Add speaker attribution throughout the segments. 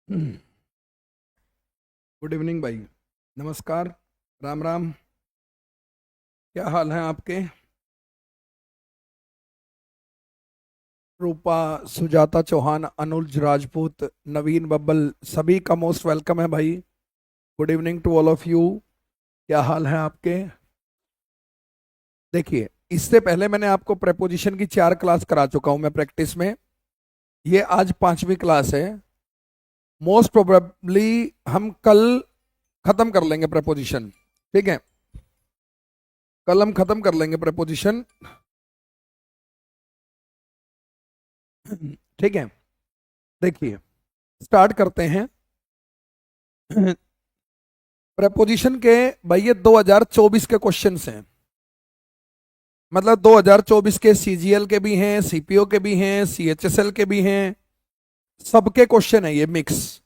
Speaker 1: Good evening भाई। नमस्कार। राम राम। क्या हाल है आपके? रूपा, सुजाता चौहान, अनुज राजपूत, नवीन बब्बल, सभी का मोस्ट वेलकम है भाई। Good evening to all of you. क्या हाल है आपके? देखिए, इससे पहले मैंने आपको प्रेपोजिशन की 4 क्लास करा चुका हूं मैं प्रैक्टिस में। ये आज 5वीं क्लास है। मोस्ट प्रोबेबली हम कल खत्म कर लेंगे प्रेपोजिशन। ठीक है, कल हम खत्म कर लेंगे प्रेपोजिशन। ठीक है, देखिए, स्टार्ट करते हैं। प्रपोजिशन के भाई ये 2024 के क्वेश्चंस हैं। मतलब 2024 के सीजीएल के भी हैं, सीपीओ के भी हैं, सीएचएसएल के भी हैं। सबके क्वेश्चन है ये मिक्स,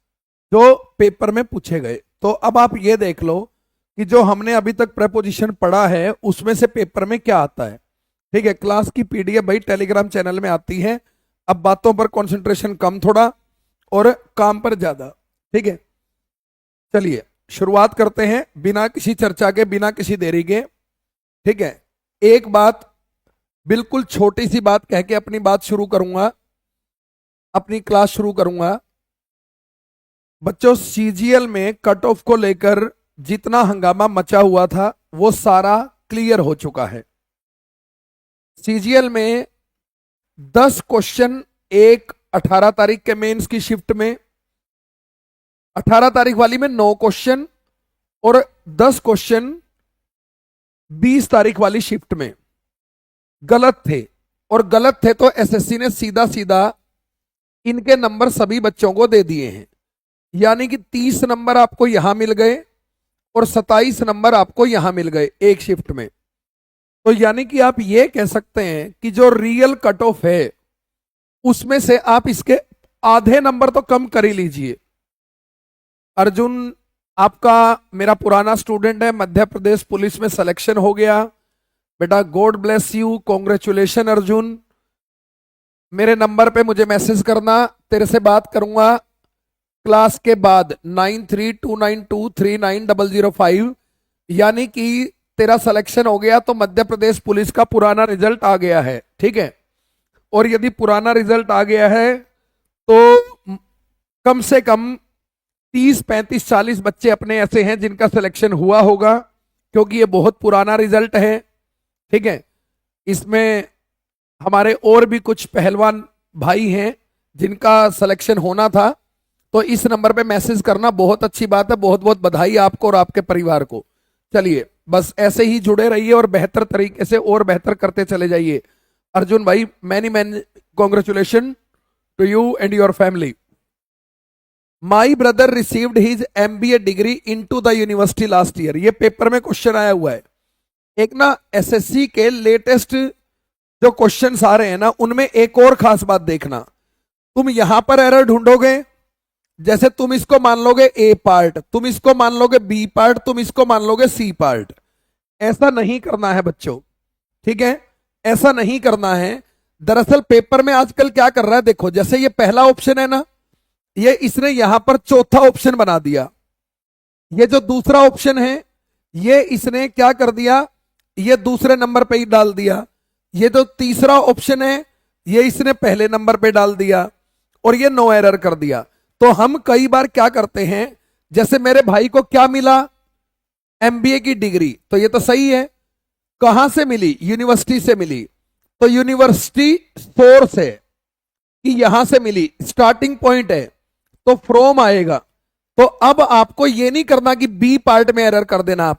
Speaker 1: जो पेपर में पूछे गए। तो अब आप ये देख लो कि जो हमने अभी तक प्रपोजिशन पढ़ा है उसमें से पेपर में क्या आता है। ठीक है, क्लास की पीडीएफ भाई टेलीग्राम चैनल में आती है। अब बातों पर कंसंट्रेशन कम थोड़ा और काम पर ज्यादा। ठीक है, चलिए शुरुआत करते हैं बिना किसी चर्चा के, बिना किसी देरी के। ठीक है, एक बात, बिल्कुल छोटी सी बात कह के अपनी बात शुरू करूंगा, अपनी क्लास शुरू करूंगा। बच्चों, सीजीएल में कट ऑफ को लेकर जितना हंगामा मचा हुआ था वो सारा क्लियर हो चुका है। सीजीएल में 10 क्वेश्चन एक 18 तारीख के मेंस की शिफ्ट में, 18 तारीख वाली में 9 क्वेश्चन और 10 क्वेश्चन 20 तारीख वाली शिफ्ट में गलत थे। और गलत थे तो एसएससी ने सीधा सीधा इनके नंबर सभी बच्चों को दे दिए हैं। यानी कि 30 नंबर आपको यहां मिल गए और 27 नंबर आपको यहां मिल गए एक शिफ्ट में। तो यानी कि आप ये कह सकते हैं कि जो रियल कट ऑफ है उसमें से आप इसके आधे नंबर तो कम कर ही लीजिए। अर्जुन आपका मेरा पुराना स्टूडेंट है, मध्य प्रदेश पुलिस में सिलेक्शन हो गया। बेटा God bless you, congratulation Arjun. मेरे नंबर पे मुझे मैसेज करना, तेरे से बात करूंगा क्लास के बाद 9329239005। यानी कि तेरा सिलेक्शन हो गया तो मध्य प्रदेश पुलिस का पुराना रिजल्ट आ गया है। ठीक है, और यदि पुराना रिजल्ट आ गया है तो कम से कम 30 35 40 बच्चे अपने ऐसे हैं जिनका सिलेक्शन हुआ होगा, क्योंकि ये बहुत पुराना रिजल्ट है। ठीक है, इसमें हमारे और भी कुछ पहलवान भाई हैं जिनका सिलेक्शन होना था। तो इस नंबर पे मैसेज करना बहुत अच्छी बात है। बहुत बहुत बधाई आपको और आपके परिवार को। चलिए, बस ऐसे ही जुड़े रहिए और बेहतर तरीके से और बेहतर करते चले जाइए। अर्जुन भाई, many many congratulation to you and your family. My brother received his MBA degree into the university last year. ये पेपर में क्वेश्चन आया हुआ है। एक ना एसएससी के लेटेस्ट जो क्वेश्चंस आ रहे हैं ना, उनमें एक और खास बात देखना। तुम यहां पर एरर ढूंढोगे, जैसे तुम इसको मान लोगे ए पार्ट, तुम इसको मान लोगे बी पार्ट, तुम इसको मान लोगे सी पार्ट। ऐसा नहीं करना है बच्चों। ठीक है, ऐसा नहीं करना है। दरअसल पेपर में आजकल क्या कर रहा है, देखो, जैसे ये पहला ऑप्शन है ना, ये इसने यहां पर चौथा ऑप्शन बना दिया। ये जो दूसरा ऑप्शन है ये इसने क्या कर दिया, ये दूसरे नंबर पे ही डाल दिया। ये जो तीसरा ऑप्शन है ये इसने पहले नंबर पे डाल दिया और ये नो एरर कर दिया। तो हम कई बार क्या करते हैं, जैसे मेरे भाई को क्या मिला, एमबीए की डिग्री, तो ये तो सही है। कहां से मिली? यूनिवर्सिटी से मिली। तो यूनिवर्सिटी सोर्स है कि यहां से मिली, स्टार्टिंग पॉइंट है, तो फ्रॉम आएगा। तो अब आपको ये नहीं करना कि बी पार्ट में एरर कर देना।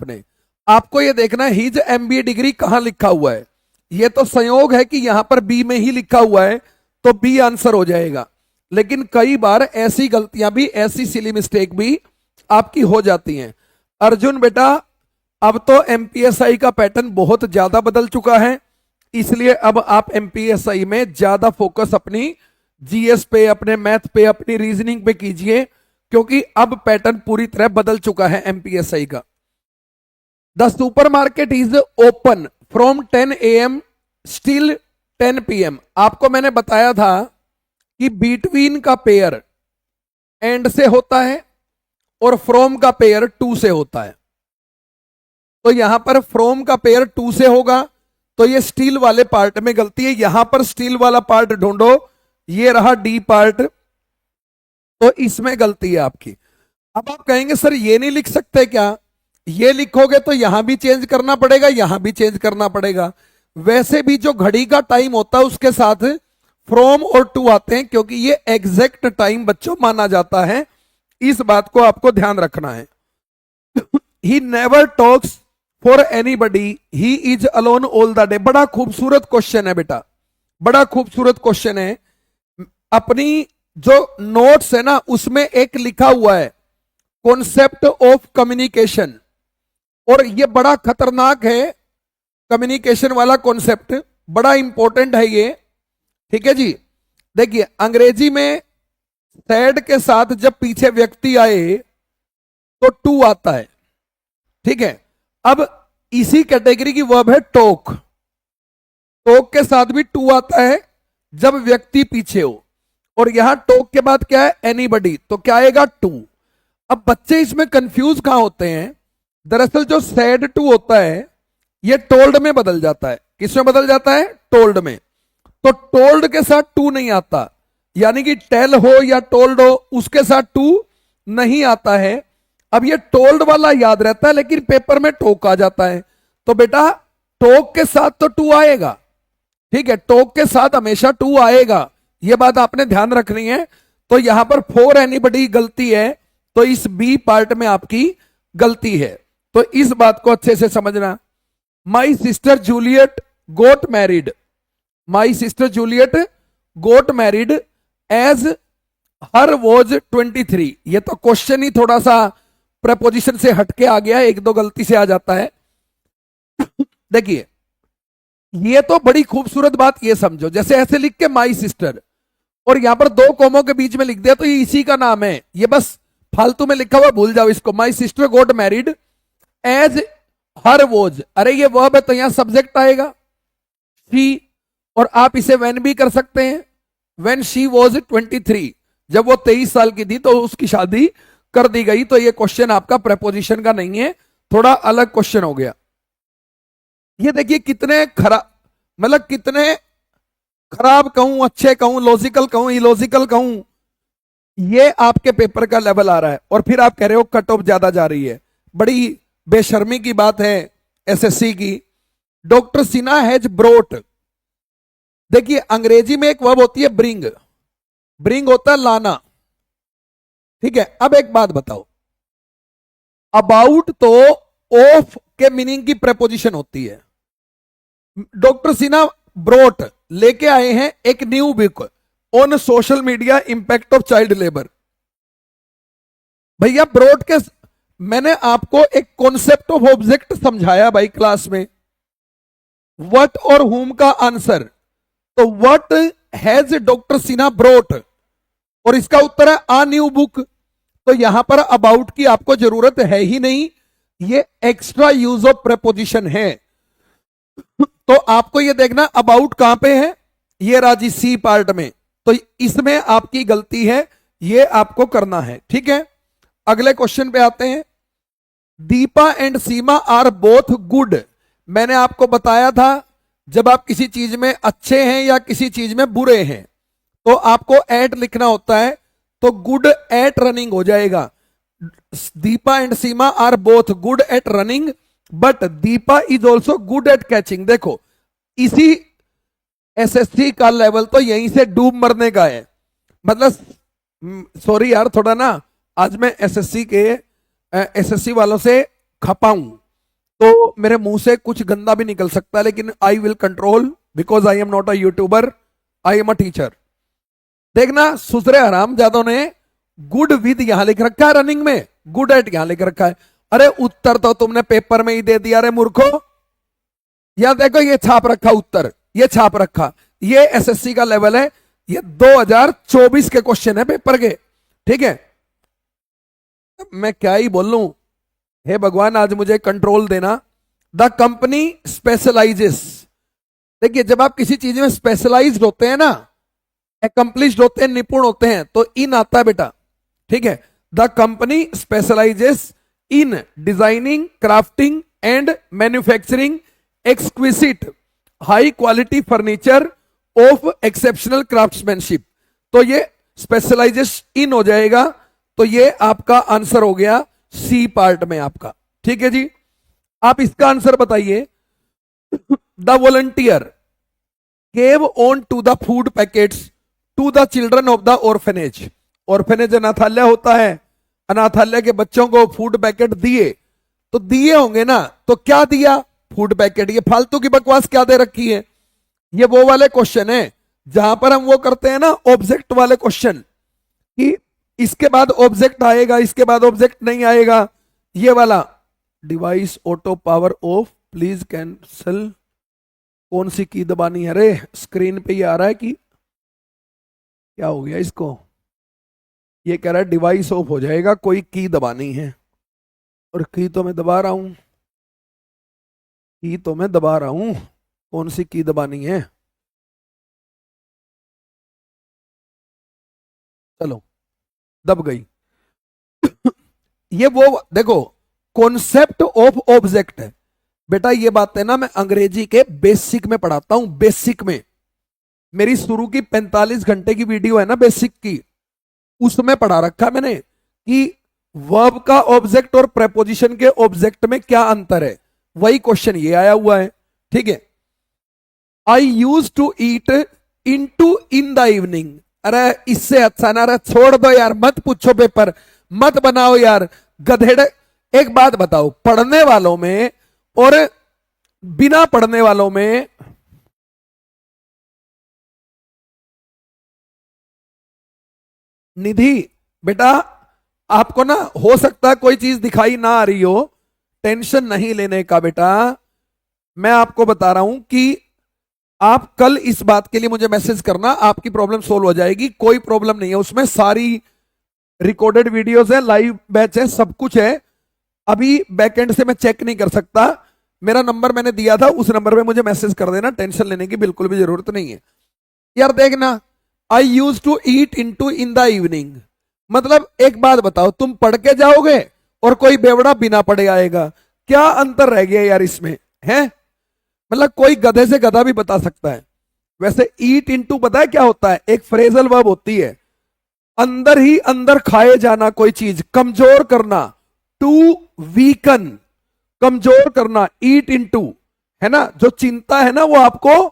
Speaker 1: आपको ये देखना है हिज एमबीए डिग्री कहां लिखा हुआ है। ये तो संयोग है कि यहां पर बी में ही लिखा हुआ है, तो बी आंसर हो जाएगा। लेकिन कई बार ऐसी गलतियां भी, ऐसी सिली मिस्टेक भी आपकी हो जाती हैं। अर्जुन बेटा, अब तो एमपीएसआई का पैटर्न बहुत ज्यादा बदल चुका है, इसलिए अब आप एमपीएसआई में ज्यादा फोकस अपनी जीएस पे, अपने मैथ पे, अपनी रीजनिंग पे कीजिए, क्योंकि अब पैटर्न पूरी तरह बदल चुका है एमपीएसआई का। The supermarket is open from 10 AM still 10 PM। आपको मैंने बताया था कि बिटवीन का पेयर एंड से होता है और फ्रॉम का पेयर टू से होता है। तो यहां पर फ्रॉम का पेयर टू से होगा तो ये स्टील वाले पार्ट में गलती है। यहां पर स्टील वाला पार्ट ढूंढो, ये रहा डी पार्ट, तो इसमें गलती है आपकी। अब आप कहेंगे सर ये नहीं लिख सकते क्या? ये लिखोगे तो यहां भी चेंज करना पड़ेगा, यहां भी चेंज करना पड़ेगा। वैसे भी जो घड़ी का टाइम होता है उसके साथ फ्रॉम और टू आते हैं, क्योंकि ये एग्जैक्ट टाइम बच्चों माना जाता है। इस बात को आपको ध्यान रखना है। He never talks for anybody, he is alone all the day. बड़ा खूबसूरत क्वेश्चन है बेटा, बड़ा खूबसूरत क्वेश्चन है। अपनी जो नोट्स है ना उसमें एक लिखा हुआ है कॉन्सेप्ट ऑफ कम्युनिकेशन, और ये बड़ा खतरनाक है कम्युनिकेशन वाला कॉन्सेप्ट, बड़ा इंपॉर्टेंट है ये। ठीक है जी, देखिए अंग्रेजी में सैड के साथ जब पीछे व्यक्ति आए तो टू आता है। ठीक है, अब इसी कैटेगरी की वर्ब है टॉक। टॉक के साथ भी टू आता है जब व्यक्ति पीछे हो, और यहां टॉक के बाद क्या है? एनीबडी, तो क्या आएगा? टू। अब बच्चे इसमें कंफ्यूज कहां होते हैं? दरअसल जो सैड टू होता है ये टोल्ड में बदल जाता है। किस में बदल जाता है? टोल्ड में। तो टोल्ड के साथ टू नहीं आता, यानी कि टेल हो या टोल्ड हो उसके साथ टू नहीं आता है। अब ये टोल्ड वाला याद रहता है लेकिन पेपर में टोक आ जाता है, तो बेटा टोक के साथ तो टू आएगा। ठीक है, टोक के साथ हमेशा टू आएगा, यह बात आपने ध्यान रखनी है। तो यहां पर फॉर एनीबडी गलती है, तो इस बी पार्ट में आपकी गलती है। तो इस बात को अच्छे से समझना। My sister Juliet got married, my sister Juliet got married as her was 23। ये तो क्वेश्चन ही थोड़ा सा प्रपोजिशन से हटके आ गया, एक दो गलती से आ जाता है। देखिए ये तो बड़ी खूबसूरत बात, ये समझो जैसे ऐसे लिख के माई सिस्टर और यहां पर दो कोमों के बीच में लिख दिया तो ये इसी का नाम है, ये बस फालतू में लिखा हुआ भूल जाओ इसको। My sister got married as her was, अरे ये वर्ब है तो यहां सब्जेक्ट आएगा शी, और आप इसे व्हेन भी कर सकते हैं। व्हेन शी वॉज 23, जब वो 23 साल की थी तो उसकी शादी कर दी गई। तो ये क्वेश्चन आपका प्रपोजिशन का नहीं है, थोड़ा अलग क्वेश्चन हो गया। ये देखिए कितने खराब, मतलब कितने खराब कहूं, अच्छे कहूं, लॉजिकल कहूं, इलॉजिकल कहूं, ये आपके पेपर का लेवल आ रहा है और फिर आप कह रहे हो कट ऑफ ज्यादा जा रही है। बड़ी बेशर्मी की बात है एसएससी की। डॉक्टर सिन्हा हैज ब्रोट, देखिए अंग्रेजी में एक वर्ब होती है ब्रिंग, ब्रिंग होता है लाना। ठीक है, अब एक बात बताओ, अबाउट तो ऑफ के मीनिंग की प्रेपोजिशन होती है। डॉक्टर सिन्हा ब्रोट लेके आए हैं एक new book on social media impact of child labour. भैया ब्रोट के, मैंने आपको एक कॉन्सेप्ट ऑफ ऑब्जेक्ट समझाया भाई क्लास में, व्हाट और हुम का आंसर। तो what has doctor Sinha brought, और इसका उत्तर है आ न्यू बुक। तो यहां पर अबाउट की आपको जरूरत है ही नहीं, ये एक्स्ट्रा यूज ऑफ प्रेपोजिशन है। तो आपको ये देखना अबाउट कहां पे है, ये राजी सी पार्ट में, तो इसमें आपकी गलती है, ये आपको करना है। ठीक है, अगले क्वेश्चन पे आते हैं। Deepa and Seema are both good, मैंने आपको बताया था जब आप किसी चीज में अच्छे हैं या किसी चीज में बुरे हैं तो आपको एट लिखना होता है, तो गुड एट रनिंग हो जाएगा। Deepa and Seema are both good at running but Deepa is also good at catching. देखो इसी एसएससी का लेवल तो यहीं से डूब मरने का है। मतलब सॉरी यार, थोड़ा ना आज मैं एसएससी वालों से खपाऊं तो मेरे मुंह से कुछ गंदा भी निकल सकता है, लेकिन I will control because I am not a YouTuber, I am a teacher. देखना सुसरे हरामजादों ने गुड विद यहां लिख रखा है, रनिंग में गुड एट यहां लिख रखा है। अरे उत्तर तो तुमने पेपर में ही दे दिया रे मूर्खो। यहां देखो ये छाप रखा उत्तर, ये छाप रखा, ये एसएससी का लेवल है, ये 2024 के क्वेश्चन है पेपर के। ठीक है, मैं क्या ही बोल लूं, हे भगवान आज मुझे कंट्रोल देना। द कंपनी स्पेशलाइजेस, देखिए जब आप किसी चीज में स्पेशलाइज्ड होते हैं ना, एकम्प्लिश्ड होते हैं, निपुण होते हैं, तो इन आता है बेटा। ठीक है। The company specialises in designing, crafting and manufacturing exquisite high quality furniture of exceptional craftsmanship. तो ये स्पेशलाइजेशन इन हो जाएगा, तो ये आपका आंसर हो गया सी पार्ट में आपका। ठीक है जी, आप इसका आंसर बताइए। The volunteer gave on to the food packets to the children of the orphanage. Orphanage अनाथालय होता है, अनाथालय के बच्चों को फूड पैकेट दिए, तो दिए होंगे ना, तो क्या दिया? Food packet. ये फालतू की बकवास क्या दे रखी है? ये वो वाले क्वेश्चन है जहां पर हम वो करते हैं ना, ऑब्जेक्ट वाले क्वेश्चन, कि इसके बाद ऑब्जेक्ट आएगा, इसके बाद ऑब्जेक्ट नहीं आएगा, ये वाला। Device auto power of, please cancel. कौन सी की दबानी है? अरे स्क्रीन पे ही आ रहा है कि क्या हो गया इसको? ये कह रहा है डिवाइस ऑफ हो जाएगा, कोई की दबानी है, और की तो मैं दबा रहा हूं, की तो मैं दबा रहा हूं, कौन सी की दबानी है? चलो दब गई। ये वो देखो, कॉन्सेप्ट ऑफ ऑब्जेक्ट है बेटा। ये बात है ना, मैं अंग्रेजी के बेसिक में पढ़ाता हूं, बेसिक में। मेरी शुरू की 45 घंटे की वीडियो है ना बेसिक की, उसमें पढ़ा रखा मैंने कि वर्ब का ऑब्जेक्ट और प्रेपोजिशन के ऑब्जेक्ट में क्या अंतर है। वही क्वेश्चन ये आया हुआ है। ठीक है, I use to eat in two in the evening. अरे इससे अच्छा ना, अरे छोड़ दो यार, मत पूछो पेपर, मत बनाओ यार गधेड़े। एक बात बताओ, पढ़ने वालों में और बिना पढ़ने वालों में निधि बेटा, आपको ना हो सकता है कोई चीज दिखाई ना आ रही हो, टेंशन नहीं लेने का बेटा। मैं आपको बता रहा हूं कि आप कल इस बात के लिए मुझे मैसेज करना, आपकी प्रॉब्लम सोल्व हो जाएगी, कोई प्रॉब्लम नहीं है उसमें। सारी रिकॉर्डेड वीडियोस है, लाइव बैच है, सब कुछ है। अभी बैकएंड से मैं चेक नहीं कर सकता, मेरा नंबर मैंने दिया था, उस नंबर पे मुझे मैसेज कर देना, टेंशन लेने की बिल्कुल भी जरूरत नहीं है। यार देखना, I use to eat in two in the evening, मतलब एक बात बताओ, तुम पढ़ के जाओगे और कोई बेवड़ा बिना पढ़े आएगा, क्या अंतर रह गया यार इसमें है? मतलब कोई गधे से गधा भी बता सकता है। वैसे ईट इनटू पता है क्या होता है? एक फ्रेजल वर्ब होती है, अंदर ही अंदर खाए जाना कोई चीज, कमजोर करना, टू वीकन, कमजोर करना, ईट इनटू, है ना? जो चिंता है ना वो आपको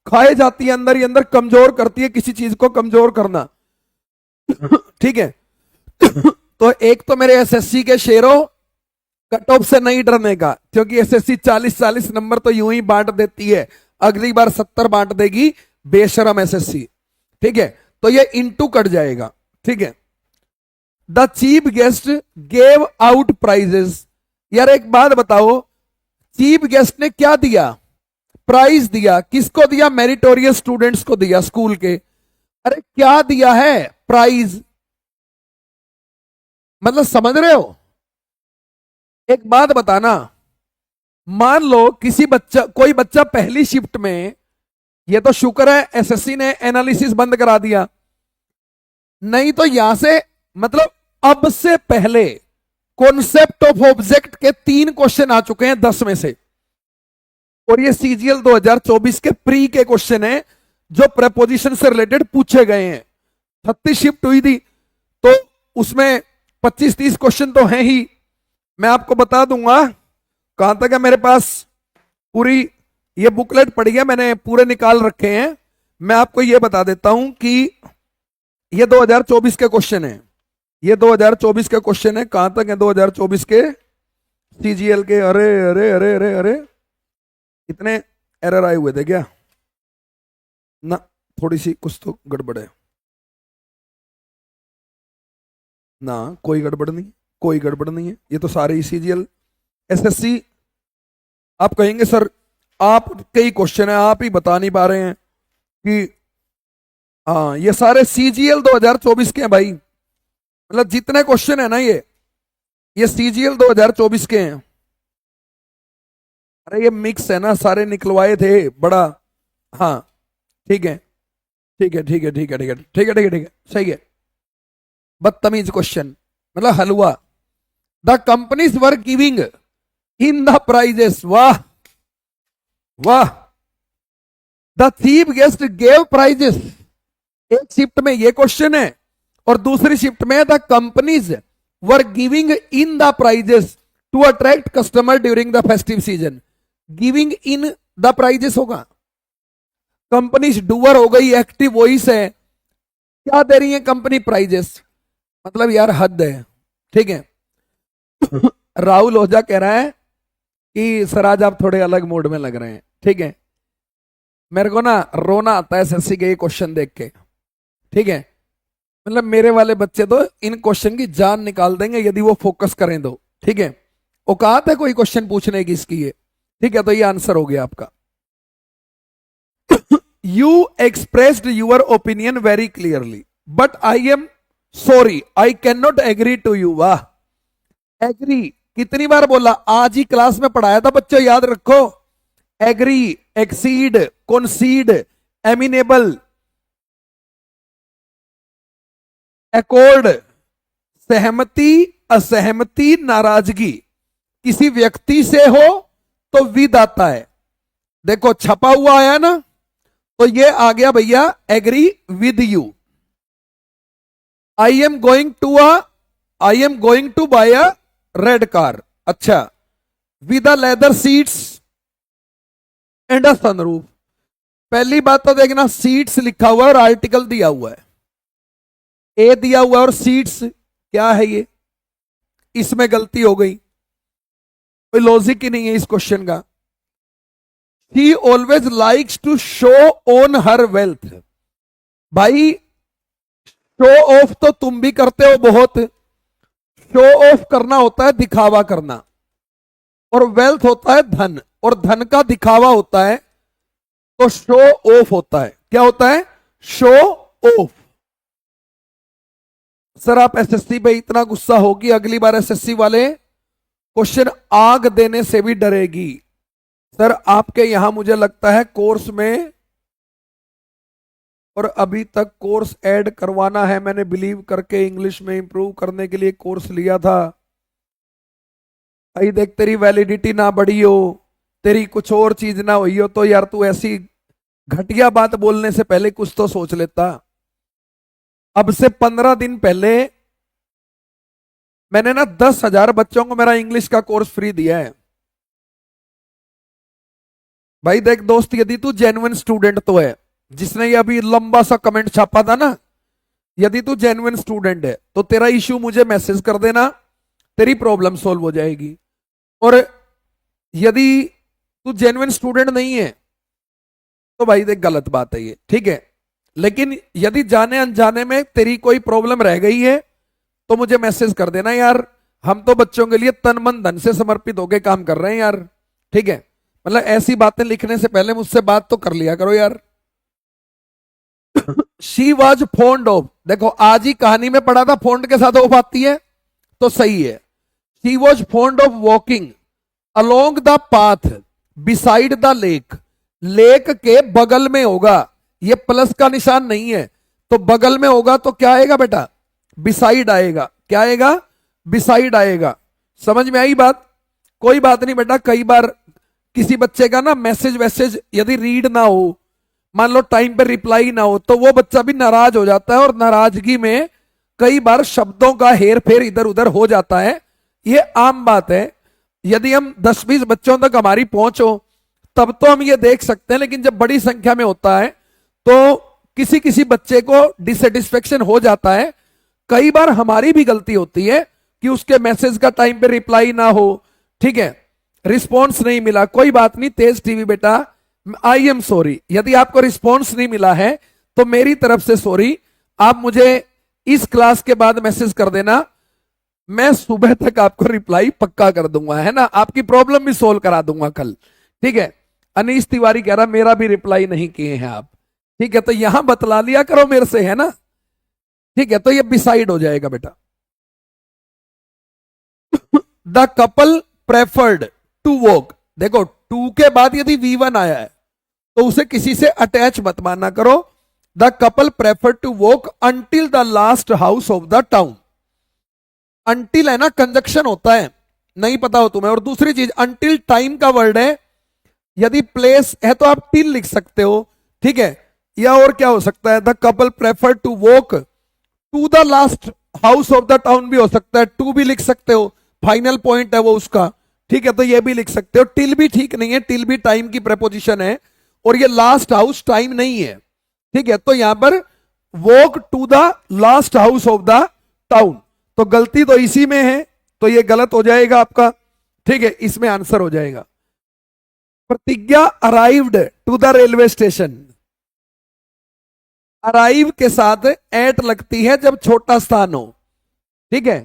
Speaker 1: खाए जाती है, अंदर ही अंदर कमजोर करती है, किसी चीज को कमजोर करना। ठीक है, तो एक तो मेरे एसएससी के शेरों, कट ऑफ से नहीं डरने का, क्योंकि एसएससी 40-40 नंबर तो यूं ही बांट देती है, अगली बार 70 बांट देगी, बेशरम एसएससी। ठीक है, तो ये इनटू कट जाएगा। ठीक है, the chief guest gave out prizes. यार एक बात बताओ, चीफ गेस्ट ने क्या दिया? प्राइज दिया। किसको दिया? मेरिटोरियस स्टूडेंट्स को दिया, स्कूल के। अरे क्या दिया है? प्राइज। मतलब समझ रहे हो? एक बात बताना, मान लो किसी बच्चा, कोई बच्चा पहली शिफ्ट में, ये तो शुक्र है एसएससी ने एनालिसिस बंद करा दिया, नहीं तो यहां से मतलब अब से पहले कॉन्सेप्ट ऑफ ऑब्जेक्ट के 3 क्वेश्चन आ चुके हैं 10 में से, और ये सीजीएल 2024 के प्री के क्वेश्चन है जो प्रपोजिशन से रिलेटेड पूछे गए हैं। 36 शिफ्ट हुई थी, तो उसमें 25-30 क्वेश्चन तो हैं ही। मैं आपको बता दूंगा कहां तक है मेरे पास, पूरी ये बुकलेट पड़ी है, मैंने पूरे निकाल रखे हैं। मैं आपको ये बता देता हूं कि ये 2024 के क्वेश्चन है, ये 2024 के क्वेश्चन है। कहां तक है 2024 के सीजीएल के? अरे अरे अरे अरे अरे, इतने एरर आए हुए थे क्या? ना, थोड़ी सी कुछ तो गड़बड़ है ना, कोई गड़बड़ नहीं, कोई गड़बड़ नहीं है, ये तो सारे सीजीएल एसएससी। आप कहेंगे सर आप कई क्वेश्चन है, आप ही बता नहीं पा रहे हैं कि हाँ, ये सारे सीजीएल 2024 के हैं भाई। मतलब जितने क्वेश्चन है ना, ये सीजीएल 2024 के हैं। अरे ये मिक्स है ना, सारे निकलवाए थे बड़ा। हाँ ठीक है, ठीक है, ठीक है, ठीक है, ठीक है, ठीक है, ठीक है, ठीक है, सही है। बदतमीज क्वेश्चन, मतलब हलवा। The companies were giving in the prizes, वाह वाह। The chief guest gave prizes, एक शिफ्ट में ये क्वेश्चन है और दूसरी शिफ्ट में the companies were giving in the prizes to attract customer during the festive season. Giving in the prizes होगा, कंपनीज डूअर हो गई, एक्टिव वॉइस है, क्या दे रही है कंपनी? प्राइजेस। मतलब यार हद है, ठीक है। राहुल ओझा कह रहा है कि सर आज आप थोड़े अलग मूड में लग रहे हैं, ठीक है। मेरे को ना रोना आता है एसएससी के ये क्वेश्चन देख के, ठीक है। मतलब मेरे वाले बच्चे तो इन क्वेश्चन की जान निकाल देंगे यदि वो फोकस करें तो, ठीक है। औकात है कोई क्वेश्चन पूछने की इसकी ये, ठीक है। तो ये आंसर हो गया आपका। You expressed your opinion very clearly but I am sorry I can not agree to you. वाह, एग्री कितनी बार बोला, आज ही क्लास में पढ़ाया था बच्चों, याद रखो। एग्री, एक्सीड, कॉन्सीड, एमिनेबल, एकॉर्ड, सहमति, असहमति, नाराजगी। किसी व्यक्ति से हो तो विद आता है, देखो छपा हुआ आया ना, तो ये आ गया भैया agree with you. I am going to buy a red car, अच्छा, with a leather seats and a sunroof. पहली बात तो देखना, सीट्स लिखा हुआ है और आर्टिकल दिया हुआ है, ए दिया हुआ है और सीट्स क्या है ये, इसमें गलती हो गई, कोई लॉजिक ही नहीं है इस क्वेश्चन का। She always likes to show on her wealth। भाई शो ऑफ तो तुम भी करते हो बहुत, शो ऑफ करना होता है दिखावा करना, और वेल्थ होता है धन, और धन का दिखावा होता है, तो शो ऑफ होता है। क्या होता है? Show off. सर आप एसएससी पे इतना गुस्सा हो कि अगली बार एसएससी वाले क्वेश्चन आग देने से भी डरेगी। सर आपके यहां मुझे लगता है कोर्स में, और अभी तक कोर्स ऐड करवाना है, मैंने बिलीव करके इंग्लिश में इंप्रूव करने के लिए कोर्स लिया था। भाई देख तेरी वैलिडिटी ना बढ़ी हो, तेरी कुछ और चीज ना हुई हो, तो यार तू ऐसी घटिया बात बोलने से पहले कुछ तो सोच लेता। अब से 15 दिन पहले मैंने ना 10,000 बच्चों को मेरा इंग्लिश का कोर्स फ्री दिया है। भाई देख दोस्त, यदि तू जेन्युइन स्टूडेंट तो है, जिसने ये अभी लंबा सा कमेंट छापा था ना, यदि तू जेन्युइन स्टूडेंट है तो तेरा इश्यू मुझे मैसेज कर देना, तेरी प्रॉब्लम सॉल्व हो जाएगी। और यदि तू जेन्युइन स्टूडेंट नहीं है तो भाई देख गलत बात है ये, ठीक है। लेकिन यदि जाने अनजाने में तेरी कोई प्रॉब्लम रह गई है तो मुझे मैसेज कर देना यार, हम तो बच्चों के लिए तन मन धन से समर्पित होकर काम कर रहे हैं यार, ठीक है। मतलब ऐसी बातें लिखने से पहले मुझसे बात तो कर लिया करो यार। शी वॉज फॉन्ड ऑफ, देखो आज ही कहानी में पढ़ा था फॉन्ड के साथ ऑफ आती है तो सही है। She was fond of walking along the path beside the lake. Lake के बगल में होगा, ये प्लस का निशान नहीं है, तो बगल में होगा तो क्या आएगा बेटा? बिसाइड आएगा। क्या आएगा? बिसाइड आएगा। समझ में आई बात? कोई बात नहीं बेटा, कई बार किसी बच्चे का ना मैसेज वैसेज यदि रीड ना हो, मान लो टाइम पे रिप्लाई ना हो, तो वो बच्चा भी नाराज हो जाता है, और नाराजगी में कई बार शब्दों का हेर फेर इधर उधर हो जाता है, ये आम बात है। यदि हम 10-20 बच्चों तक हमारी पहुंच हो तब तो हम ये देख सकते हैं, लेकिन जब बड़ी संख्या में होता है तो किसी किसी बच्चे को डिससेटिस्फेक्शन हो जाता है। कई बार हमारी भी गलती होती है कि उसके मैसेज का टाइम पे रिप्लाई ना हो, ठीक है, रिस्पॉन्स नहीं मिला, कोई बात नहीं तेज टीवी बेटा, आई एम सॉरी। यदि आपको रिस्पॉन्स नहीं मिला है तो मेरी तरफ से सॉरी। आप मुझे इस क्लास के बाद मैसेज कर देना, मैं सुबह तक आपको रिप्लाई पक्का कर दूंगा, है ना, आपकी प्रॉब्लम भी सोल्व करा दूंगा कल, ठीक है। अनीश तिवारी कह रहा मेरा भी रिप्लाई नहीं किए हैं आप, ठीक है, तो यहां बतला लिया करो मेरे से, है ना, ठीक है। तो ये बिसाइड हो जाएगा बेटा। The couple preferred to walk, देखो टू के बाद यदि V1 आया है तो उसे किसी से अटैच मत मानना करो, the couple prefer to walk until the last house of the town. Until है ना, कंजक्शन होता है, नहीं पता हो तुम्हें। और दूसरी चीज, अंटिल टाइम का वर्ड है, यदि प्लेस है तो आप टिल लिख सकते हो, ठीक है। या और क्या हो सकता है, the couple prefer to walk to the last house of the town भी हो सकता है, टू भी लिख सकते हो, फाइनल पॉइंट है वो उसका, ठीक है, तो ये भी लिख सकते हो। टिल भी ठीक नहीं है, टिल भी टाइम की प्रेपोजिशन है, और ये लास्ट हाउस टाइम नहीं है, ठीक है। तो यहां पर walk to the last house of the town, तो गलती तो इसी में है, तो ये गलत हो जाएगा आपका, ठीक है, इसमें आंसर हो जाएगा। Pratigya arrived to the railway station. Arrive के साथ एट लगती है जब छोटा स्थान हो, ठीक है,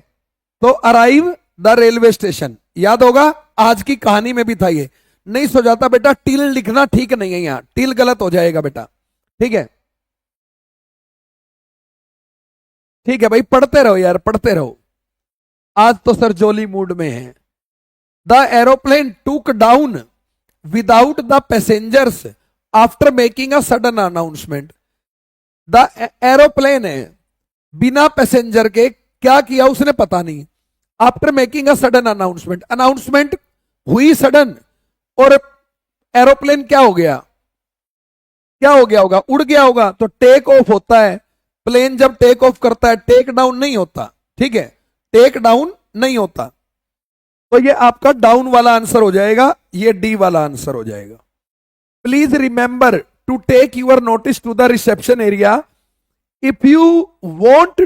Speaker 1: तो अराइव द रेलवे स्टेशन याद होगा, आज की कहानी में भी था ये। नहीं सो जाता बेटा, टिल लिखना ठीक नहीं है, यहां टिल गलत हो जाएगा बेटा, ठीक है। ठीक है भाई, पढ़ते रहो यार, पढ़ते रहो, आज तो सर जोली मूड में है। द एरोप्लेन टूक down without the passengers after making a sudden announcement. The aeroplane है, बिना पैसेंजर के क्या किया उसने पता नहीं, after making a sudden announcement, announcement हुई सडन, और एरोप्लेन क्या हो गया, क्या हो गया होगा, उड़ गया होगा। तो टेक ऑफ होता है, प्लेन जब टेक ऑफ करता है, टेक डाउन नहीं होता, ठीक है, टेक डाउन नहीं होता। तो ये आपका डाउन वाला आंसर हो जाएगा, ये डी वाला आंसर हो जाएगा। Please remember to take your notice to the reception area if you want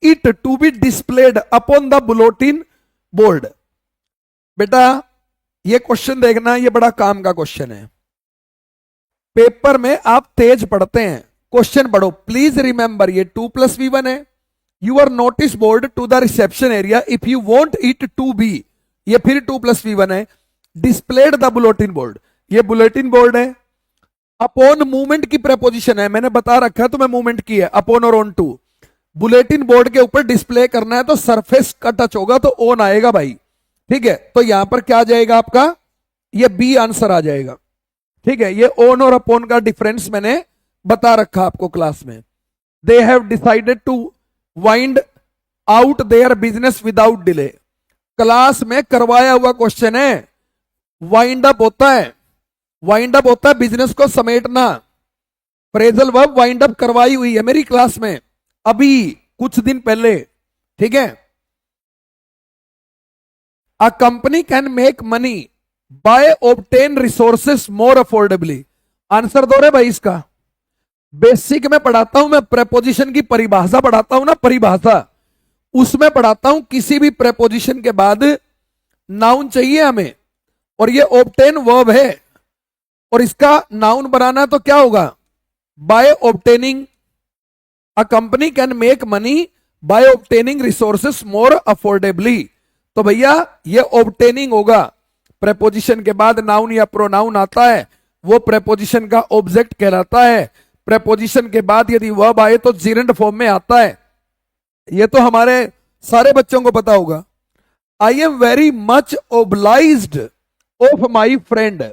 Speaker 1: it to be displayed upon the bulletin board. बेटा ये क्वेश्चन देखना, ये बड़ा काम का क्वेश्चन है, पेपर में आप तेज पढ़ते हैं, क्वेश्चन पढ़ो। प्लीज रिमेंबर, ये 2+V1 है, your notice board to the reception area if you want it to be, ये फिर 2+V1 है, डिस्प्लेड द बुलेटिन बोर्ड, ये बुलेटिन बोर्ड है। अपॉन मूवमेंट की प्रेपोजिशन है, मैंने बता रखा है तुम्हें मूवमेंट की है, अपॉन और ऑन टू। बुलेटिन बोर्ड के ऊपर डिस्प्ले करना है तो सरफेस का टच होगा तो ऑन आएगा भाई, ठीक है। तो यहां पर क्या आ जाएगा आपका, ये बी आंसर आ जाएगा, ठीक है। ये ऑन और अपॉन का डिफरेंस मैंने बता रखा आपको क्लास में। They have decided to wind out their business without delay, class में करवाया हुआ क्वेश्चन है। वाइंड अप होता है, वाइंड अप होता है बिजनेस को समेटना, फ्रेजल वर्ब वाइंड अप करवाई हुई है मेरी क्लास में अभी कुछ दिन पहले, ठीक है। A company can make money by obtain resources more affordably, answer दो रे भाई इसका। बेसिक में पढ़ाता हूं मैं, प्रेपोजिशन की परिभाषा पढ़ाता हूं ना, परिभाषा उसमें पढ़ाता हूं, किसी भी प्रेपोजिशन के बाद नाउन चाहिए हमें, और ये ऑब्टेन वर्ब है, और इसका नाउन बनाना तो क्या होगा, by obtaining. A company can make money by obtaining resources more affordably, तो भैया ये ऑब्टेनिंग होगा, प्रेपोजिशन के बाद नाउन या प्रोनाउन आता है, वो प्रेपोजिशन का ऑब्जेक्ट कहलाता है। प्रेपोजिशन के बाद यदि वर्ब आए तो जीरेंड फॉर्म में आता है, ये तो हमारे सारे बच्चों को पता होगा। आई am very much obliged of my friend,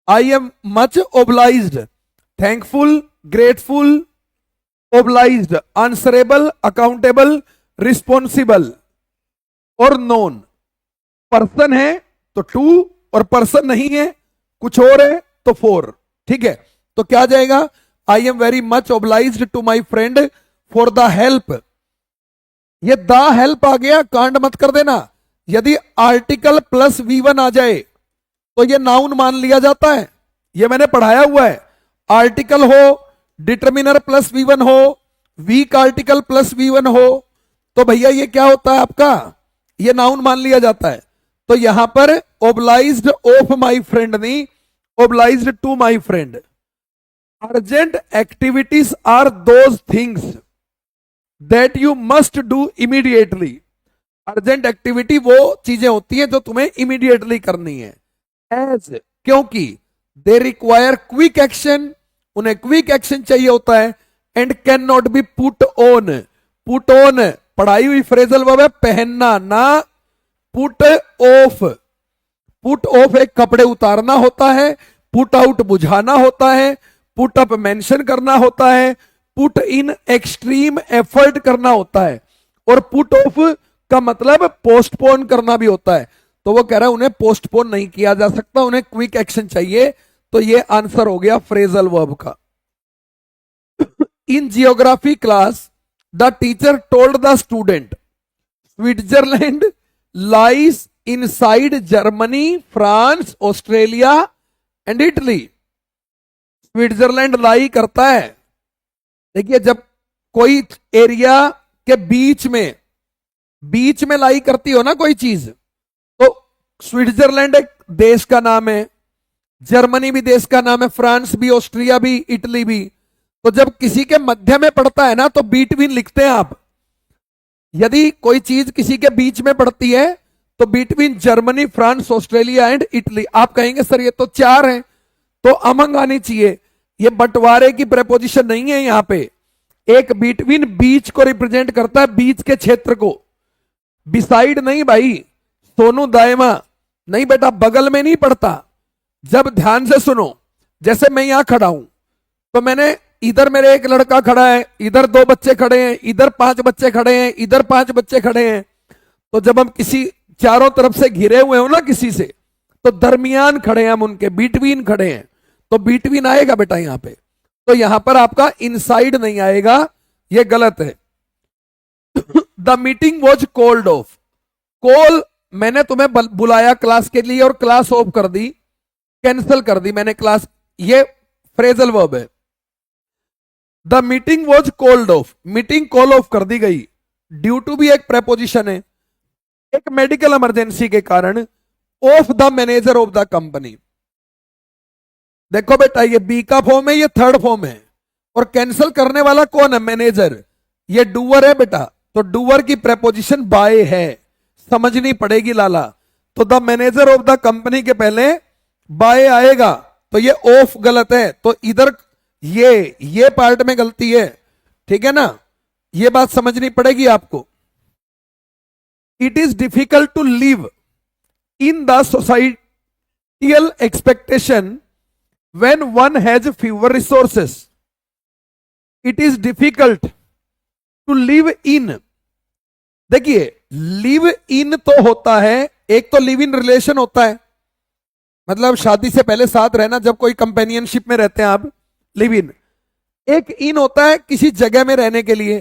Speaker 1: I am much obliged, thankful, grateful, obliged, answerable, accountable, responsible और नोन। पर्सन है तो टू, और पर्सन नहीं है कुछ और है तो फोर, ठीक है। तो क्या जाएगा, I am very much obliged to my friend for the help. ये द हेल्प आ गया, कांड मत कर देना। यदि आर्टिकल प्लस V1 आ जाए तो ये नाउन मान लिया जाता है, ये मैंने पढ़ाया हुआ है। आर्टिकल हो, डिटर्मिनर प्लस V1 हो, वीक आर्टिकल प्लस V1 हो, तो भैया ये क्या होता है आपका, ये नाउन मान लिया जाता है। तो यहां पर ओब्लाइज्ड ऑफ माई फ्रेंड नहीं, obliged to my friend. Urgent activities are those things that you must do immediately. Urgent activity वो चीजें होती हैं जो तुम्हें इमीडिएटली करनी है। एज, क्योंकि, दे रिक्वायर क्विक एक्शन, उन्हें क्विक एक्शन चाहिए होता है। And can not be put on, put on पढ़ाई हुई फ्रेजल वर्ब है, पहनना ना, पुट ऑफ, पुट ऑफ एक कपड़े उतारना होता है, पुट आउट बुझाना होता है, पुट अप मेंशन करना होता है, पुट इन एक्सट्रीम एफर्ट करना होता है, और पुट ऑफ का मतलब पोस्टपोन करना भी होता है। तो वो कह रहा है उन्हें पोस्टपोन नहीं किया जा सकता, उन्हें क्विक एक्शन चाहिए। तो ये आंसर हो गया फ्रेजल वर्ब का। In geography class the teacher told the student Switzerland lies inside Germany, France, Australia and Italy. Switzerland lie करता है, देखिए जब कोई एरिया के बीच में लाई करती हो ना कोई चीज, तो स्विट्जरलैंड एक देश का नाम है, जर्मनी भी देश का नाम है, फ्रांस भी, ऑस्ट्रिया भी, इटली भी। तो जब किसी के मध्य में पड़ता है ना तो बिटवीन लिखते हैं आप। यदि कोई चीज किसी के बीच में पड़ती है तो between Germany, France, Australia and Italy. आप कहेंगे सर ये तो चार है, तो अमंग आनी चाहिए। ये बंटवारे की प्रेपोजिशन नहीं है यहां पे। एक बिटवीन बीच को रिप्रेजेंट करता है, बीच के क्षेत्र को। बिसाइड नहीं भाई, सोनू दायमा नहीं बेटा, बगल में नहीं पड़ता। जब ध्यान से सुनो, जैसे मैं यहां खड़ा हूं तो मैंने इधर मेरे एक लड़का खड़ा है, इधर दो बच्चे खड़े हैं, इधर 5 बच्चे खड़े हैं, इधर 5 बच्चे खड़े हैं। तो जब हम किसी चारों तरफ से घिरे हुए हो ना किसी से, तो दरमियान खड़े हैं हम उनके, बिटवीन खड़े हैं, तो बिटवीन आएगा बेटा यहां पे। तो यहां पर आपका इनसाइड नहीं आएगा, ये गलत है। The meeting was called off, call मैंने तुम्हें बुलाया क्लास के लिए और क्लास ऑफ कर दी, कैंसिल कर दी मैंने क्लास, ये फ्रेजल वर्ब है। The meeting was called off, meeting call of कर दी गई। ड्यू टू भी एक प्रेपोजिशन है, एक मेडिकल इमरजेंसी के कारण, of the manager of the company. देखो बेटा ये बी का फॉर्म है, ये थर्ड फॉर्म है, और कैंसिल करने वाला कौन है? मैनेजर। ये डूअर है बेटा, तो डूअर की प्रेपोजिशन बाय है, समझनी पड़ेगी लाला। तो the manager of the company के पहले बाय आएगा, तो ये ऑफ गलत है। तो इधर ये पार्ट में गलती है, ठीक है ना, ये बात समझनी पड़ेगी आपको। It is difficult to live in the societal expectation when one has fewer resources. It is difficult to live in. देखिए live in तो होता है, एक तो live in relation होता है, मतलब शादी से पहले साथ रहना, जब कोई कंपेनियनशिप में रहते हैं आप, live in। एक in होता है किसी जगह में रहने के लिए,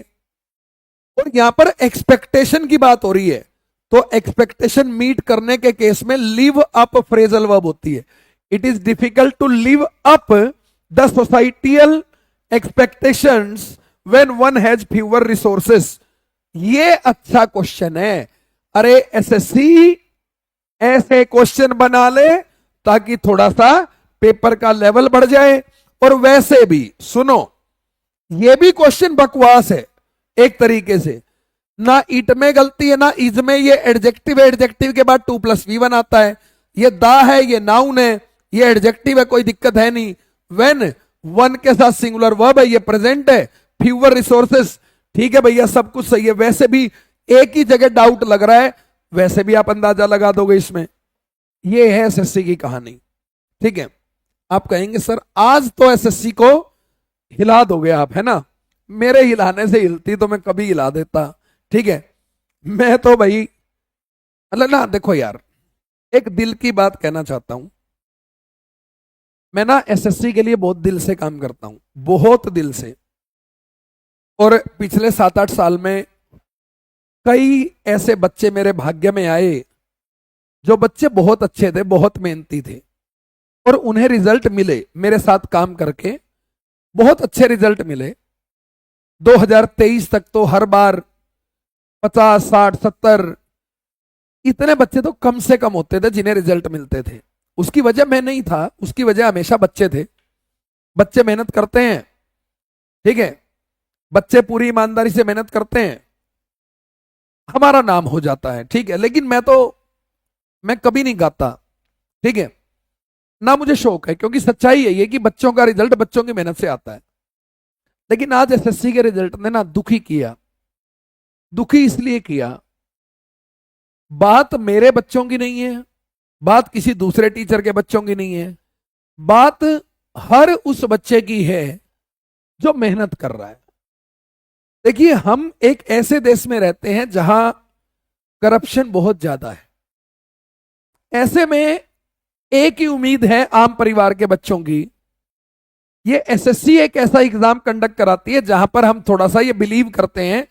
Speaker 1: और यहां पर एक्सपेक्टेशन की बात हो रही है, तो एक्सपेक्टेशन मीट करने के केस में live up फ्रेजल वर्ब होती है। It is difficult to live up the societal expectations when one has fewer resources. ये अच्छा क्वेश्चन है। अरे एसएससी ऐसे क्वेश्चन बना ले ताकि थोड़ा सा पेपर का लेवल बढ़ जाए। और वैसे भी सुनो, ये भी क्वेश्चन बकवास है एक तरीके से, ना इट में गलती है ना इज में। ये एडजेक्टिव है, एडजेक्टिव के बाद 2+V1 आता है। ये दा है, ये नाउन है, ये एडजेक्टिव है, कोई दिक्कत है नहीं। व्हेन वन के साथ सिंगुलर वर्ब है, ये प्रेजेंट है। फ्यूअर रिसोर्सेस, ठीक है भैया, सब कुछ सही है। वैसे भी एक ही जगह डाउट लग रहा है, वैसे भी आप अंदाजा लगा दोगे इसमें। ये है एसएससी की कहानी, ठीक है। आप कहेंगे सर आज तो एसएससी को हिला दोगे आप, है ना। मेरे हिलाने से हिलती तो मैं कभी हिला देता, ठीक है। मैं तो भाई मतलब ना, देखो यार एक दिल की बात कहना चाहता हूं। मैं ना एसएससी के लिए बहुत दिल से काम करता हूं, बहुत दिल से। और पिछले 7-8 साल में कई ऐसे बच्चे मेरे भाग्य में आए जो बच्चे बहुत अच्छे थे, बहुत मेहनती थे, और उन्हें रिजल्ट मिले मेरे साथ काम करके, बहुत अच्छे रिजल्ट मिले। 2023 तक तो हर बार 50, 60, 70 इतने बच्चे तो कम से कम होते थे जिन्हें रिजल्ट मिलते थे। उसकी वजह मैं नहीं था, उसकी वजह हमेशा बच्चे थे। बच्चे मेहनत करते हैं, ठीक है, बच्चे पूरी ईमानदारी से मेहनत करते हैं, हमारा नाम हो जाता है, ठीक है। लेकिन मैं कभी नहीं गाता, ठीक है ना, मुझे शौक है, क्योंकि सच्चाई है ये कि बच्चों का रिजल्ट बच्चों की मेहनत से आता है। लेकिन आज एसएससी के रिजल्ट ने ना दुखी किया। दुखी इसलिए किया, बात मेरे बच्चों की नहीं है, बात किसी दूसरे टीचर के बच्चों की नहीं है, बात हर उस बच्चे की है जो मेहनत कर रहा है। देखिए, हम एक ऐसे देश में रहते हैं जहां करप्शन बहुत ज्यादा है। ऐसे में एक ही उम्मीद है आम परिवार के बच्चों की, ये एसएससी एक ऐसा एग्जाम कंडक्ट कराती है जहां पर हम थोड़ा सा ये बिलीव करते हैं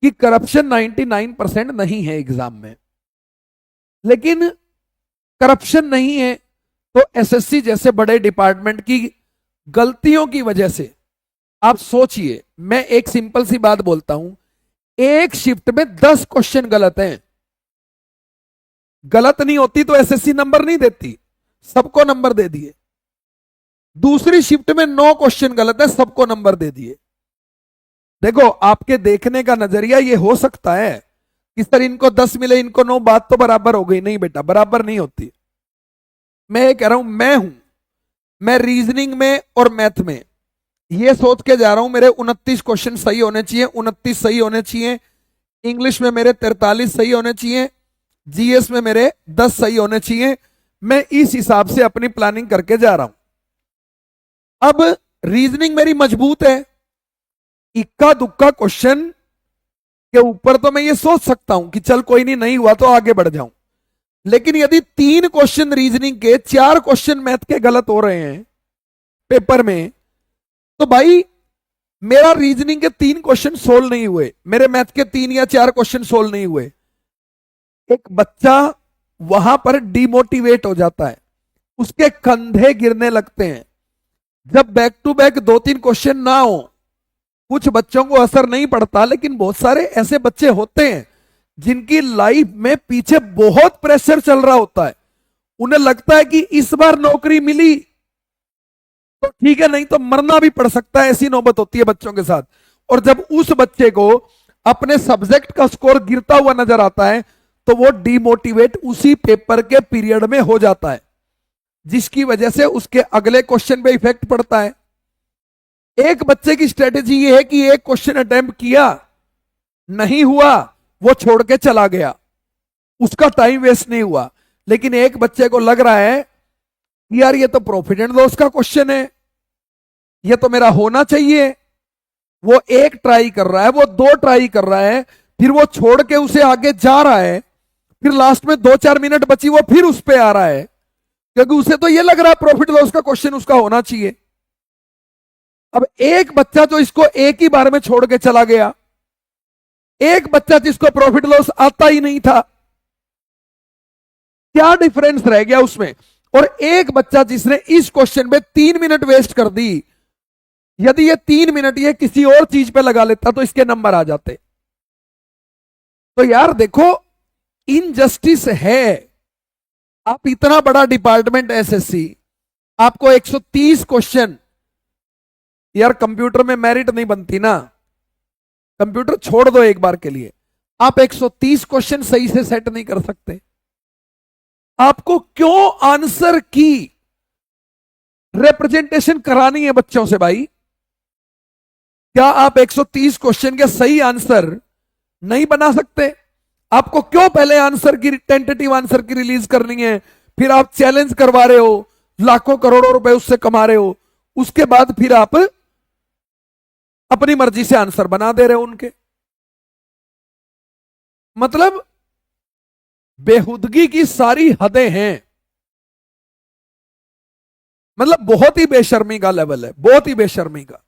Speaker 1: कि करप्शन 99% नहीं है एग्जाम में। लेकिन करप्शन नहीं है तो एसएससी जैसे बड़े डिपार्टमेंट की गलतियों की वजह से, आप सोचिए, मैं एक सिंपल सी बात बोलता हूं, एक शिफ्ट में 10 क्वेश्चन गलत हैं। गलत नहीं होती तो एसएससी नंबर नहीं देती, सबको नंबर दे दिए। दूसरी शिफ्ट में 9 क्वेश्चन गलत है, सबको नंबर दे दिए। देखो, आपके देखने का नजरिया ये हो सकता है कि सर इनको 10 मिले, इनको 9, बात तो बराबर हो गई। नहीं बेटा, बराबर नहीं होती। मैं ये कह रहा हूं, मैं रीजनिंग में और मैथ में ये सोच के जा रहा हूं मेरे 29 क्वेश्चन सही होने चाहिए, 29 सही होने चाहिए। इंग्लिश में मेरे 43 सही होने चाहिए। जीएस में मेरे 10 सही होने चाहिए। मैं इस हिसाब से अपनी प्लानिंग करके जा रहा हूं। अब रीजनिंग मेरी मजबूत है, इक्का दुक्का क्वेश्चन के ऊपर तो मैं ये सोच सकता हूं कि चल कोई नहीं, नहीं हुआ तो आगे बढ़ जाऊं। लेकिन यदि 3 क्वेश्चन रीजनिंग के, 4 क्वेश्चन मैथ के गलत हो रहे हैं पेपर में, तो भाई मेरा रीजनिंग के 3 क्वेश्चन सोल्व नहीं हुए, मेरे मैथ के 3 या 4 क्वेश्चन सोल्व नहीं हुए। एक बच्चा वहां पर डिमोटिवेट हो जाता है, उसके कंधे गिरने लगते हैं। जब बैक टू बैक 2-3 क्वेश्चन ना हो, कुछ बच्चों को असर नहीं पड़ता, लेकिन बहुत सारे ऐसे बच्चे होते हैं जिनकी लाइफ में पीछे बहुत प्रेशर चल रहा होता है। उन्हें लगता है कि इस बार नौकरी मिली तो ठीक है, नहीं तो मरना भी पड़ सकता है। ऐसी नौबत होती है बच्चों के साथ। और जब उस बच्चे को अपने सब्जेक्ट का स्कोर गिरता हुआ नजर आता है तो वो डिमोटिवेट उसी पेपर के पीरियड में हो जाता है, जिसकी वजह से उसके अगले क्वेश्चन पे इफेक्ट पड़ता है। एक बच्चे की स्ट्रेटेजी ये है कि एक क्वेश्चन अटेम्प्ट किया, नहीं हुआ, वो छोड़ के चला गया, उसका टाइम वेस्ट नहीं हुआ। लेकिन एक बच्चे को लग रहा है यार ये तो प्रॉफिट एंड लॉस का क्वेश्चन है, ये तो मेरा होना चाहिए। वो एक ट्राई कर रहा है, वो 2 ट्राई कर रहा है, फिर वो छोड़ के उसे आगे जा रहा है, फिर लास्ट में 2-4 मिनट बची वो फिर उस पे आ रहा है, क्योंकि उसे तो ये लग रहा है प्रॉफिट लॉस का क्वेश्चन उसका होना चाहिए। अब एक बच्चा जो इसको एक ही बार में छोड़ के चला गया, एक बच्चा जिसको प्रॉफिट लॉस आता ही नहीं था, क्या डिफरेंस रह गया उसमें? और एक बच्चा जिसने इस क्वेश्चन में 3 मिनट वेस्ट कर दी, यदि ये 3 मिनट ये किसी और चीज पे लगा लेता तो इसके नंबर आ जाते। तो यार देखो, इनजस्टिस है। आप इतना बड़ा डिपार्टमेंट एसएससी, आपको 130 क्वेश्चन, यार कंप्यूटर में मेरिट नहीं बनती ना, कंप्यूटर छोड़ दो एक बार के लिए, आप 130 क्वेश्चन सही से सेट नहीं कर सकते। आपको क्यों आंसर की रिप्रेजेंटेशन करानी है बच्चों से भाई? क्या आप 130 क्वेश्चन के सही आंसर नहीं बना सकते? आपको क्यों पहले आंसर की, टेंटेटिव आंसर की रिलीज करनी है, फिर आप चैलेंज करवा रहे हो, लाखों करोड़ों रुपए उससे कमा रहे हो, उसके बाद फिर आप अपनी मर्जी से आंसर बना दे रहे हो उनके? मतलब बेहुदगी की सारी हदें हैं। मतलब बहुत ही बेशर्मी का लेवल है, बहुत ही बेशर्मी का।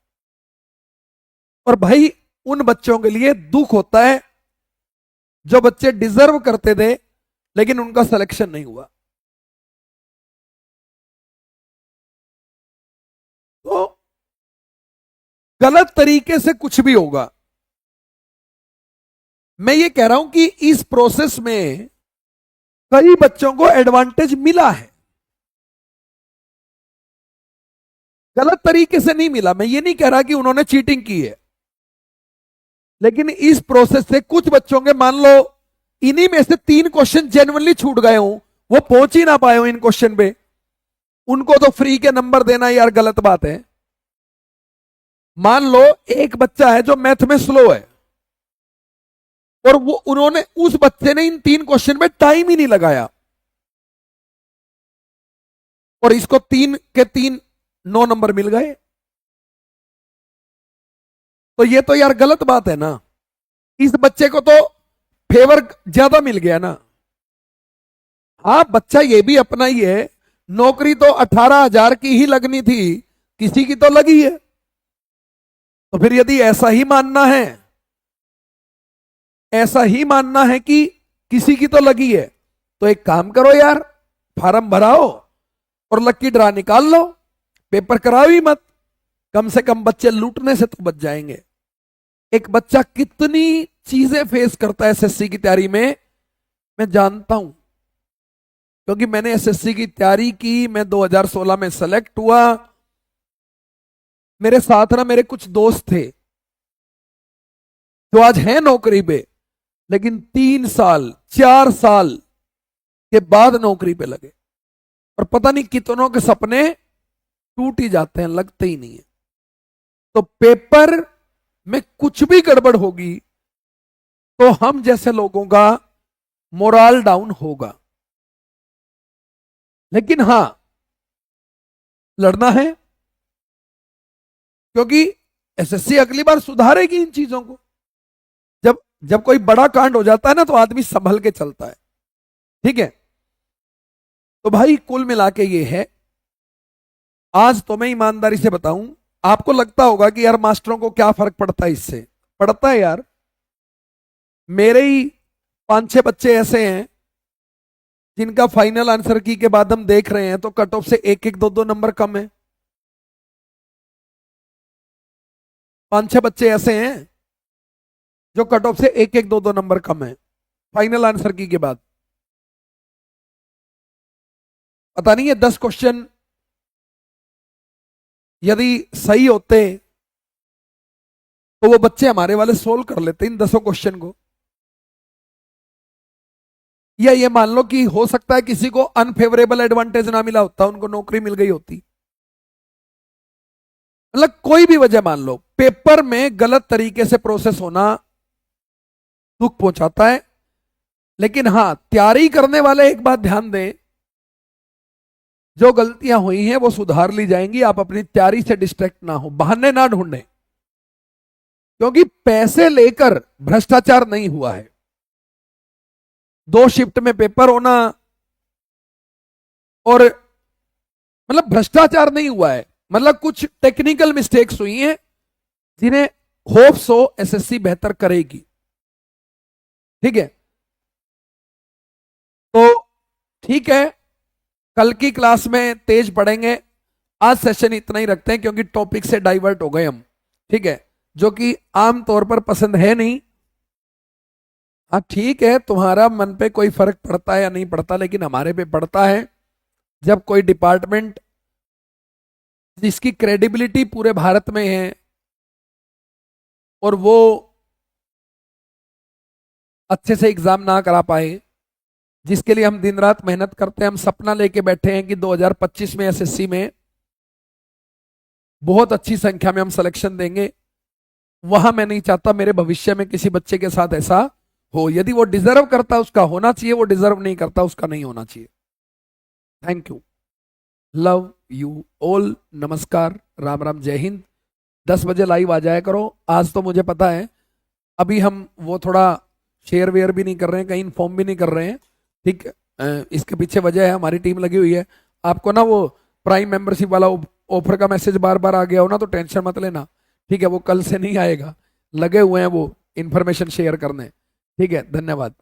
Speaker 1: और भाई उन बच्चों के लिए दुख होता है जो बच्चे डिजर्व करते थे लेकिन उनका सिलेक्शन नहीं हुआ। तो गलत तरीके से कुछ भी होगा। मैं ये कह रहा हूं कि इस प्रोसेस में कई बच्चों को एडवांटेज मिला है, गलत तरीके से नहीं मिला। मैं ये नहीं कह रहा कि उन्होंने चीटिंग की है, लेकिन इस प्रोसेस से कुछ बच्चों के, मान लो इन्हीं में से 3 क्वेश्चन जेन्युइनली छूट गए हो, वो पहुंच ही ना पाए हो इन क्वेश्चन पे, उनको तो फ्री के नंबर देना यार गलत बात है। मान लो एक बच्चा है जो मैथ में स्लो है, और वो उन्होंने, उस बच्चे ने इन 3 क्वेश्चन में टाइम ही नहीं लगाया, और इसको 3 के 3 9 नंबर मिल गए। तो ये तो यार गलत बात है ना। इस बच्चे को तो फेवर ज्यादा मिल गया ना। हाँ, बच्चा ये भी अपना ही है। नौकरी तो 18,000 की ही लगनी थी, किसी की तो लगी है। तो फिर यदि ऐसा ही मानना है, ऐसा ही मानना है कि किसी की तो लगी है, तो एक काम करो यार, फार्म भराओ और लक्की ड्रा निकाल लो, पेपर कराओ ही मत। कम से कम बच्चे लूटने से तो बच जाएंगे। एक बच्चा कितनी चीजें फेस करता है एसएससी की तैयारी में, मैं जानता हूं, क्योंकि मैंने एसएससी की तैयारी की। मैं 2016 में सेलेक्ट हुआ। मेरे साथ ना मेरे कुछ दोस्त थे जो आज हैं नौकरी पे, लेकिन 3 साल 4 साल के बाद नौकरी पे लगे, और पता नहीं कितनों के सपने टूट ही जाते हैं, लगते ही नहीं है। तो पेपर में कुछ भी गड़बड़ होगी तो हम जैसे लोगों का मोराल डाउन होगा। लेकिन हां, लड़ना है, क्योंकि एसएससी अगली बार सुधारेगी इन चीजों को। जब जब कोई बड़ा कांड हो जाता है ना, तो आदमी संभल के चलता है। ठीक है, तो भाई कुल मिला के ये है। आज तो मैं ईमानदारी से बताऊं, आपको लगता होगा कि यार मास्टरों को क्या फर्क पड़ता है इससे। पड़ता है यार। मेरे ही 5-6 बच्चे ऐसे हैं जिनका फाइनल आंसर की के बाद हम देख रहे हैं तो कट ऑफ से 1-1 2-2 नंबर कम है। 5-6 बच्चे ऐसे हैं जो कट ऑफ से 1-1 2-2 नंबर कम है फाइनल आंसर की के बाद। पता नहीं है 10 क्वेश्चन यदि सही होते तो वो बच्चे हमारे वाले सोल्व कर लेते इन 10 क्वेश्चन को। या ये मान लो कि हो सकता है किसी को अनफेवरेबल एडवांटेज ना मिला होता, उनको नौकरी मिल गई होती। मतलब कोई भी वजह मान लो, पेपर में गलत तरीके से प्रोसेस होना दुख पहुंचाता है। लेकिन हां, तैयारी करने वाले एक बात ध्यान दें, जो गलतियां हुई हैं वो सुधार ली जाएंगी। आप अपनी तैयारी से डिस्ट्रैक्ट ना हो, बहाने ना ढूंढें, क्योंकि पैसे लेकर भ्रष्टाचार नहीं हुआ है। 2 शिफ्ट में पेपर होना और मतलब भ्रष्टाचार नहीं हुआ है, मतलब कुछ टेक्निकल मिस्टेक्स हुई हैं जिन्हें होप सो एसएससी बेहतर करेगी। ठीक है, तो ठीक है, कल की क्लास में तेज पढ़ेंगे। आज सेशन इतना ही रखते हैं क्योंकि टॉपिक से डाइवर्ट हो गए हम। ठीक है, जो कि आम तौर पर पसंद है नहीं। हाँ ठीक है, तुम्हारा मन पे कोई फर्क पड़ता है या नहीं पड़ता, लेकिन हमारे पे पड़ता है। जब कोई डिपार्टमेंट जिसकी क्रेडिबिलिटी पूरे भारत में है और वो अच्छे से एग्जाम ना करा पाए, जिसके लिए हम दिन रात मेहनत करते हैं, हम सपना लेके बैठे हैं कि 2025 में एसएससी में बहुत अच्छी संख्या में हम सिलेक्शन देंगे, वहां मैं नहीं चाहता मेरे भविष्य में किसी बच्चे के साथ ऐसा हो। यदि वो डिजर्व करता है उसका होना चाहिए, वो डिजर्व नहीं करता उसका नहीं होना चाहिए। Thank you, love you all, नमस्कार, राम राम, जय हिंद। 10 बजे लाइव आ जाया करो। आज तो मुझे पता है अभी हम वो थोड़ा शेयर वेयर भी नहीं कर रहे हैं, कहीं इन्फॉर्म भी नहीं कर रहे हैं। ठीक, इसके पीछे वजह है हमारी टीम लगी हुई है। आपको ना वो प्राइम मेंबरशिप वाला ऑफर का मैसेज बार बार आ गया हो ना, तो टेंशन मत लेना। ठीक है, वो कल से नहीं आएगा, लगे हुए हैं वो इंफॉर्मेशन शेयर करने। ठीक है, धन्यवाद।